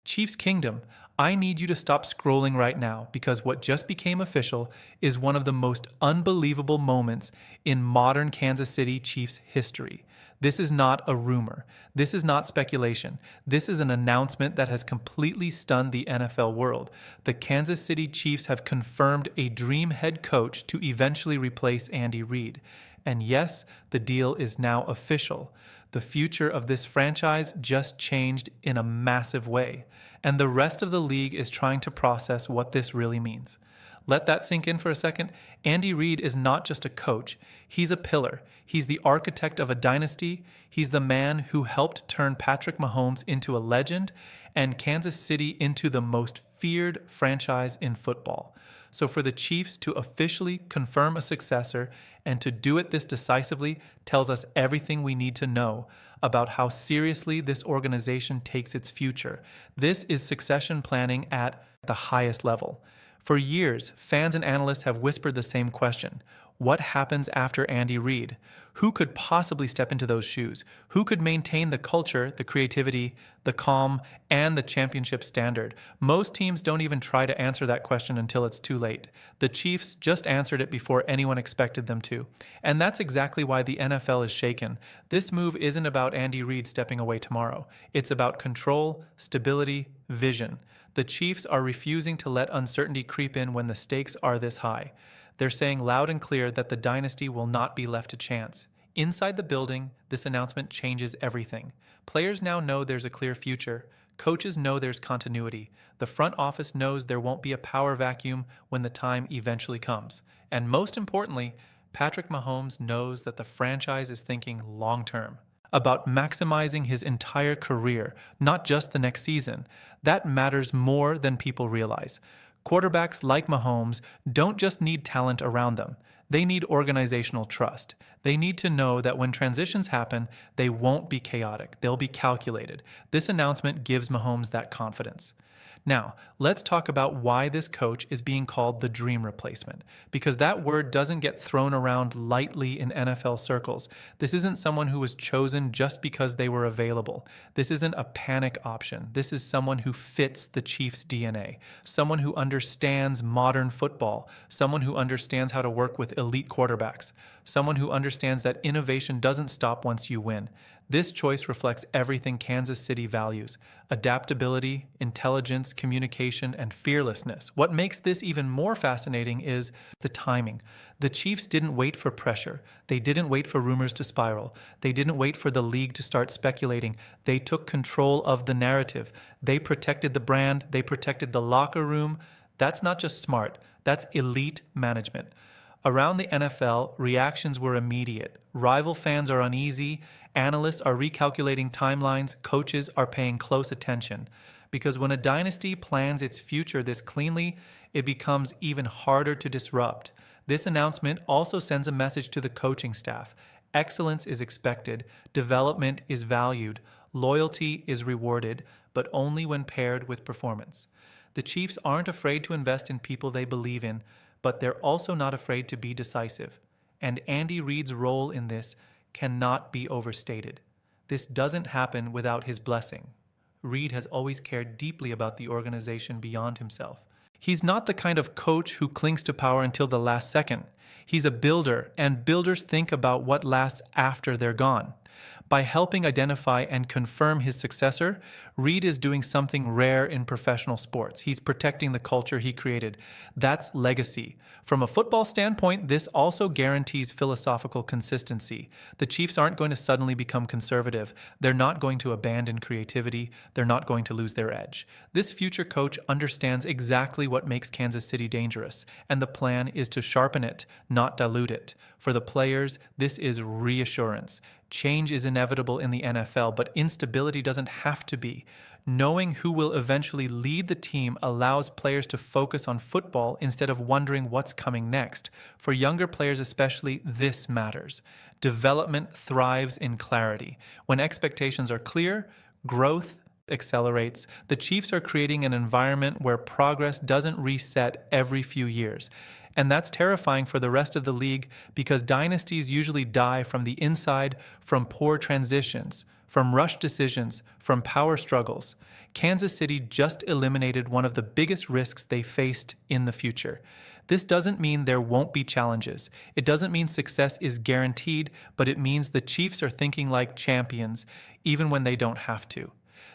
Chiefs Kingdom, I need you to stop scrolling right now because what just became official is one of the most unbelievable moments in modern Kansas City Chiefs history. This is not a rumor. This is not speculation. This is an announcement that has completely stunned the NFL world. The Kansas City Chiefs have confirmed a dream head coach to eventually replace Andy Reid. And yes, the deal is now official. The future of this franchise just changed in a massive way, and the rest of the league is trying to process what this really means. Let that sink in for a second. Andy Reid is not just a coach. He's a pillar. He's the architect of a dynasty. He's the man who helped turn Patrick Mahomes into a legend and Kansas City into the most feared franchise in football. So for the Chiefs to officially confirm a successor and to do it this decisively tells us everything we need to know about how seriously this organization takes its future. This is succession planning at the highest level. For years, fans and analysts have whispered the same question. What happens after Andy Reid? Who could possibly step into those shoes? Who could maintain the culture, the creativity, the calm, and the championship standard? Most teams don't even try to answer that question until it's too late. The Chiefs just answered it before anyone expected them to. And that's exactly why the NFL is shaken. This move isn't about Andy Reid stepping away tomorrow. It's about control, stability, vision. The Chiefs are refusing to let uncertainty creep in when the stakes are this high. They're saying loud and clear that the dynasty will not be left to chance. Inside the building, this announcement changes everything. Players now know there's a clear future. Coaches know there's continuity. The front office knows there won't be a power vacuum when the time eventually comes. And most importantly, Patrick Mahomes knows that the franchise is thinking long-term, about maximizing his entire career, not just the next season. That matters more than people realize. Quarterbacks like Mahomes don't just need talent around them. They need organizational trust. They need to know that when transitions happen, they won't be chaotic. They'll be calculated. This announcement gives Mahomes that confidence. Now, let's talk about why this coach is being called the dream replacement, because that word doesn't get thrown around lightly in NFL circles. This isn't someone who was chosen just because they were available. This isn't a panic option. This is someone who fits the Chiefs' DNA, someone who understands modern football, someone who understands how to work with elite quarterbacks, someone who understands that innovation doesn't stop once you win. This choice reflects everything Kansas City values: adaptability, intelligence, communication, and fearlessness. What makes this even more fascinating is the timing. The Chiefs didn't wait for pressure. They didn't wait for rumors to spiral. They didn't wait for the league to start speculating. They took control of the narrative. They protected the brand. They protected the locker room. That's not just smart. That's elite management. Around the NFL, reactions were immediate. Rival fans are uneasy, analysts are recalculating timelines, coaches are paying close attention. Because when a dynasty plans its future this cleanly, it becomes even harder to disrupt. This announcement also sends a message to the coaching staff. Excellence is expected, development is valued, loyalty is rewarded, but only when paired with performance. The Chiefs aren't afraid to invest in people they believe in, but they're also not afraid to be decisive. And Andy Reid's role in this cannot be overstated. This doesn't happen without his blessing. Reid has always cared deeply about the organization beyond himself. He's not the kind of coach who clings to power until the last second. He's a builder, and builders think about what lasts after they're gone. By helping identify and confirm his successor, Reid is doing something rare in professional sports. He's protecting the culture he created. That's legacy. From a football standpoint, this also guarantees philosophical consistency. The Chiefs aren't going to suddenly become conservative. They're not going to abandon creativity. They're not going to lose their edge. This future coach understands exactly what makes Kansas City dangerous, and the plan is to sharpen it, not dilute it. For the players, this is reassurance. Change is inevitable in the NFL, but instability doesn't have to be. Knowing who will eventually lead the team allows players to focus on football instead of wondering what's coming next. For younger players especially, this matters. Development thrives in clarity. When expectations are clear, growth accelerates. The Chiefs are creating an environment where progress doesn't reset every few years. And that's terrifying for the rest of the league because dynasties usually die from the inside from poor transitions. from rushed decisions, from power struggles. Kansas City just eliminated one of the biggest risks they faced in the future. This doesn't mean there won't be challenges. It doesn't mean success is guaranteed, but it means the Chiefs are thinking like champions, even when they don't have to.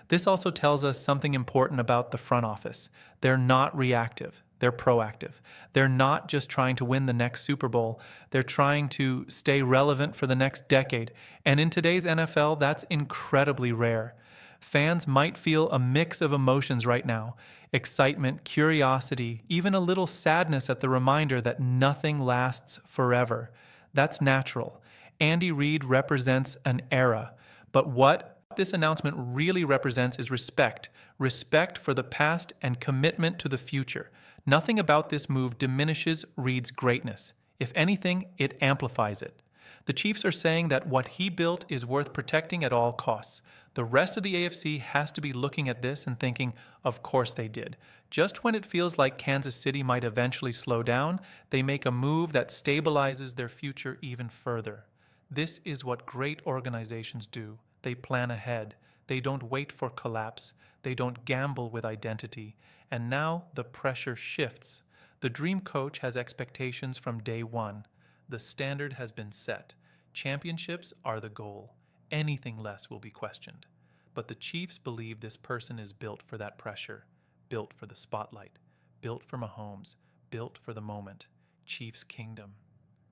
This also tells us something important about the front office. They're not reactive. They're proactive. They're not just trying to win the next Super Bowl. They're trying to stay relevant for the next decade. And in today's NFL, that's incredibly rare. Fans might feel a mix of emotions right now: excitement, curiosity, even a little sadness at the reminder that nothing lasts forever. That's natural. Andy Reid represents an era. But what this announcement really represents is respect. Respect for the past and commitment to the future. Nothing about this move diminishes Reid's greatness. If anything, it amplifies it. The Chiefs are saying that what he built is worth protecting at all costs. The rest of the AFC has to be looking at this and thinking, of course they did. Just when it feels like Kansas City might eventually slow down, they make a move that stabilizes their future even further. This is what great organizations do. They plan ahead. They don't wait for collapse. They don't gamble with identity. And now the pressure shifts. The dream coach has expectations from day one. The standard has been set. Championships are the goal. Anything less will be questioned. But the Chiefs believe this person is built for that pressure, built for the spotlight, built for Mahomes, built for the moment. Chiefs Kingdom.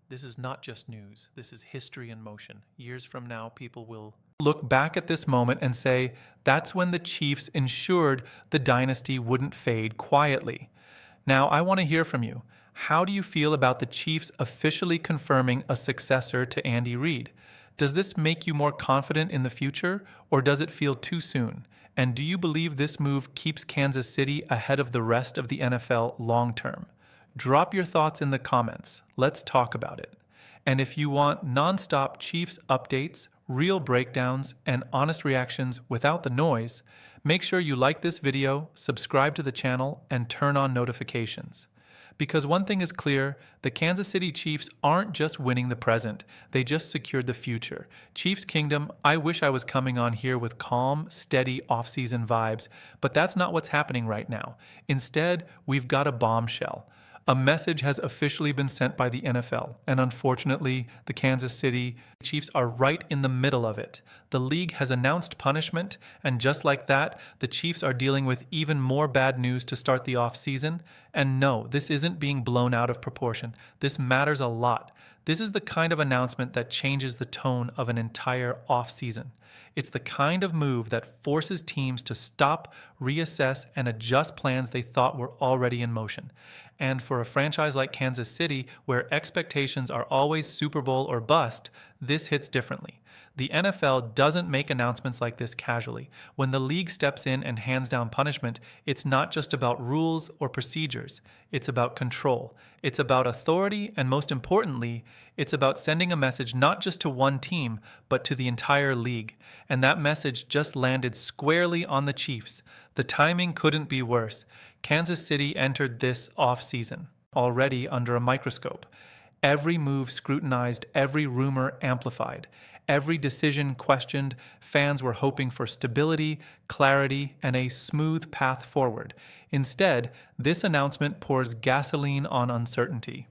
This is not just news. This is history in motion. Years from now, people will look back at this moment and say, that's when the Chiefs ensured the dynasty wouldn't fade quietly. Now, I want to hear from you. How do you feel about the Chiefs officially confirming a successor to Andy Reid? Does this make you more confident in the future, or does it feel too soon? And do you believe this move keeps Kansas City ahead of the rest of the NFL long term? Drop your thoughts in the comments. Let's talk about it. And if you want nonstop Chiefs updates, real breakdowns, and honest reactions without the noise, make sure you like this video, subscribe to the channel, and turn on notifications. Because one thing is clear, the Kansas City Chiefs aren't just winning the present, they just secured the future. Chiefs Kingdom, I wish I was coming on here with calm, steady offseason vibes, but that's not what's happening right now. Instead, we've got a bombshell. A message has officially been sent by the NFL, and unfortunately, the Kansas City Chiefs are right in the middle of it. The league has announced punishment, and just like that, the Chiefs are dealing with even more bad news to start the offseason. And no, this isn't being blown out of proportion. This matters a lot. This is the kind of announcement that changes the tone of an entire offseason. It's the kind of move that forces teams to stop, reassess, and adjust plans they thought were already in motion. And for a franchise like Kansas City, where expectations are always Super Bowl or bust, this hits differently. The NFL doesn't make announcements like this casually. When the league steps in and hands down punishment, it's not just about rules or procedures. It's about control. It's about authority, and most importantly, it's about sending a message not just to one team, but to the entire league. And that message just landed squarely on the Chiefs. The timing couldn't be worse. Kansas City entered this offseason already under a microscope. Every move scrutinized, every rumor amplified, every decision questioned. Fans were hoping for stability, clarity, and a smooth path forward. Instead, this announcement pours gasoline on uncertainty.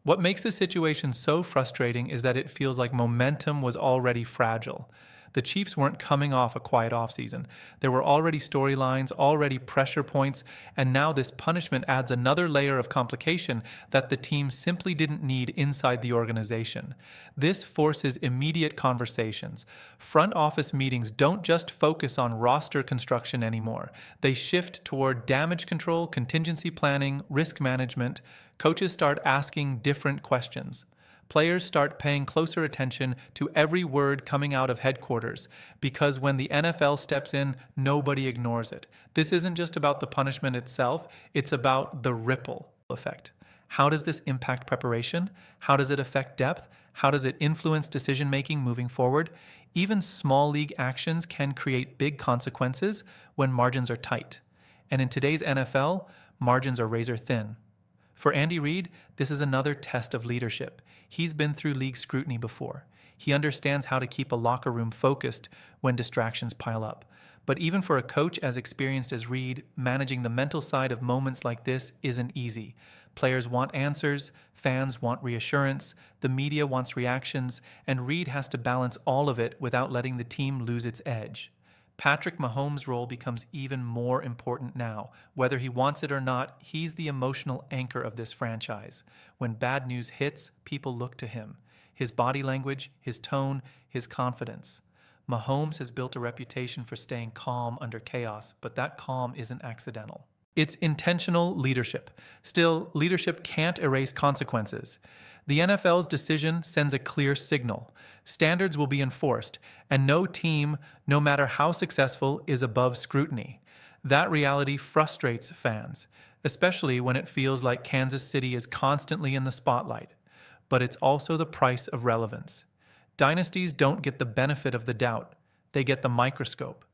What makes this situation so frustrating is that it feels like momentum was already fragile. The Chiefs weren't coming off a quiet offseason. There were already storylines, already pressure points, and now this punishment adds another layer of complication that the team simply didn't need inside the organization. This forces immediate conversations. Front office meetings don't just focus on roster construction anymore. They shift toward damage control, contingency planning, risk management. Coaches start asking different questions. Players start paying closer attention to every word coming out of headquarters, because when the NFL steps in, nobody ignores it. This isn't just about the punishment itself, it's about the ripple effect. How does this impact preparation? How does it affect depth? How does it influence decision-making moving forward? Even small league actions can create big consequences when margins are tight. And in today's NFL, margins are razor thin. For Andy Reid, this is another test of leadership. He's been through league scrutiny before. He understands how to keep a locker room focused when distractions pile up. But even for a coach as experienced as Reid, managing the mental side of moments like this isn't easy. Players want answers, fans want reassurance, the media wants reactions, and Reid has to balance all of it without letting the team lose its edge. Patrick Mahomes' role becomes even more important now. Whether he wants it or not, he's the emotional anchor of this franchise. When bad news hits, people look to him. His body language, his tone, his confidence. Mahomes has built a reputation for staying calm under chaos, but that calm isn't accidental. It's intentional leadership. Still, leadership can't erase consequences. The NFL's decision sends a clear signal. Standards will be enforced, and no team, no matter how successful, is above scrutiny. That reality frustrates fans, especially when it feels like Kansas City is constantly in the spotlight. But it's also the price of relevance. Dynasties don't get the benefit of the doubt, they get the microscope.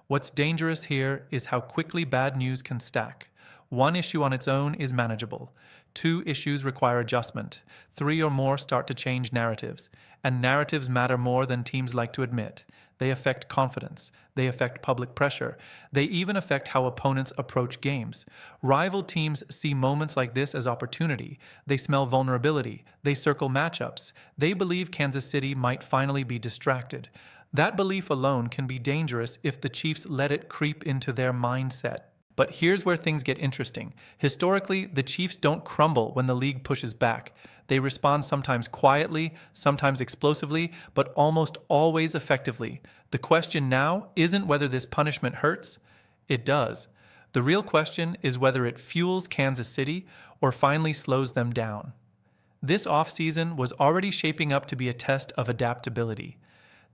What's dangerous here is how quickly bad news can stack. One issue on its own is manageable. Two issues require adjustment. Three or more start to change narratives. And narratives matter more than teams like to admit. They affect confidence. They affect public pressure. They even affect how opponents approach games. Rival teams see moments like this as opportunity. They smell vulnerability. They circle matchups. They believe Kansas City might finally be distracted. That belief alone can be dangerous if the Chiefs let it creep into their mindset. But here's where things get interesting. Historically, the Chiefs don't crumble when the league pushes back. They respond sometimes quietly, sometimes explosively, but almost always effectively. The question now isn't whether this punishment hurts. It does. The real question is whether it fuels Kansas City or finally slows them down. This offseason was already shaping up to be a test of adaptability.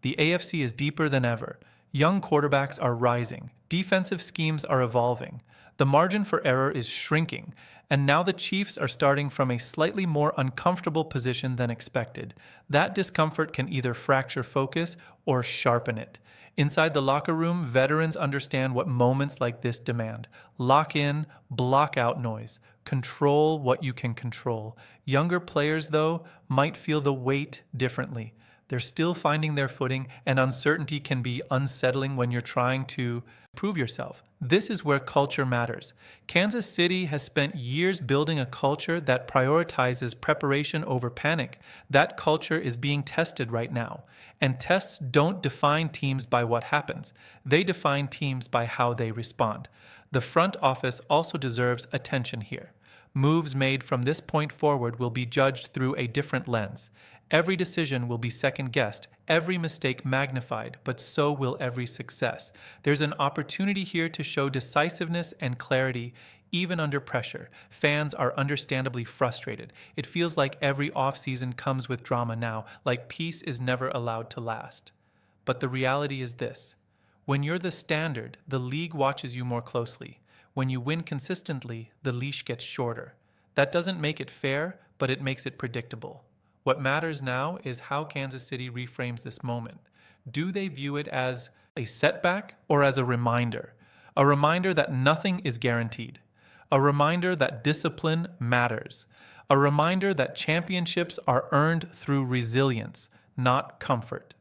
The AFC is deeper than ever. Young quarterbacks are rising. Defensive schemes are evolving. The margin for error is shrinking, and now the Chiefs are starting from a slightly more uncomfortable position than expected. That discomfort can either fracture focus or sharpen it. Inside the locker room, veterans understand what moments like this demand. Lock in, block out noise. Control what you can control. Younger players, though, might feel the weight differently. They're still finding their footing, and uncertainty can be unsettling when you're trying to prove yourself. This is where culture matters. Kansas City has spent years building a culture that prioritizes preparation over panic. That culture is being tested right now. And tests don't define teams by what happens. They define teams by how they respond. The front office also deserves attention here. Moves made from this point forward will be judged through a different lens. Every decision will be second-guessed, every mistake magnified, but so will every success. There's an opportunity here to show decisiveness and clarity, even under pressure. Fans are understandably frustrated. It feels like every offseason comes with drama now, like peace is never allowed to last. But the reality is this. When you're the standard, the league watches you more closely. When you win consistently, the leash gets shorter. That doesn't make it fair, but it makes it predictable. What matters now is how Kansas City reframes this moment. Do they view it as a setback or as a reminder? A reminder that nothing is guaranteed. A reminder that discipline matters. A reminder that championships are earned through resilience, not comfort.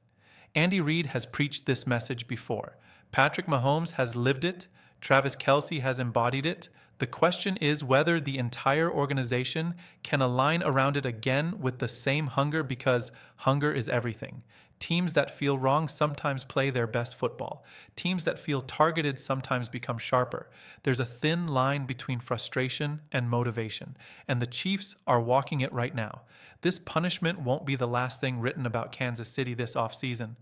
Andy Reid has preached this message before. Patrick Mahomes has lived it. Travis Kelce has embodied it. The question is whether the entire organization can align around it again with the same hunger, because hunger is everything. Teams that feel wrong sometimes play their best football. Teams that feel targeted sometimes become sharper. There's a thin line between frustration and motivation, and the Chiefs are walking it right now. This punishment won't be the last thing written about Kansas City this offseason.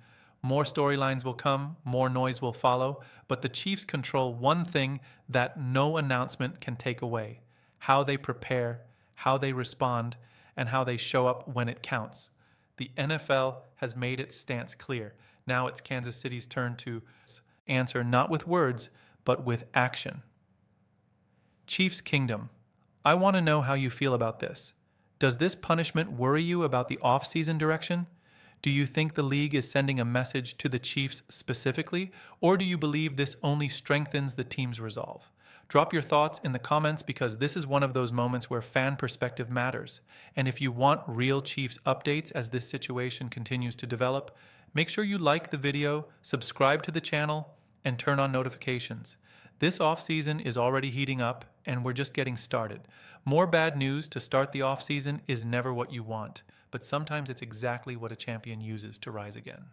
More storylines will come, more noise will follow, but the Chiefs control one thing that no announcement can take away: how they prepare, how they respond, and how they show up when it counts. The NFL has made its stance clear. Now it's Kansas City's turn to answer not with words, but with action. Chiefs Kingdom, I want to know how you feel about this. Does this punishment worry you about the off-season direction? Do you think the league is sending a message to the Chiefs specifically, or do you believe this only strengthens the team's resolve? Drop your thoughts in the comments because this is one of those moments where fan perspective matters. And if you want real Chiefs updates as this situation continues to develop, make sure you like the video, subscribe to the channel, and turn on notifications. This offseason is already heating up, and we're just getting started. More bad news to start the offseason is never what you want, but sometimes it's exactly what a champion uses to rise again.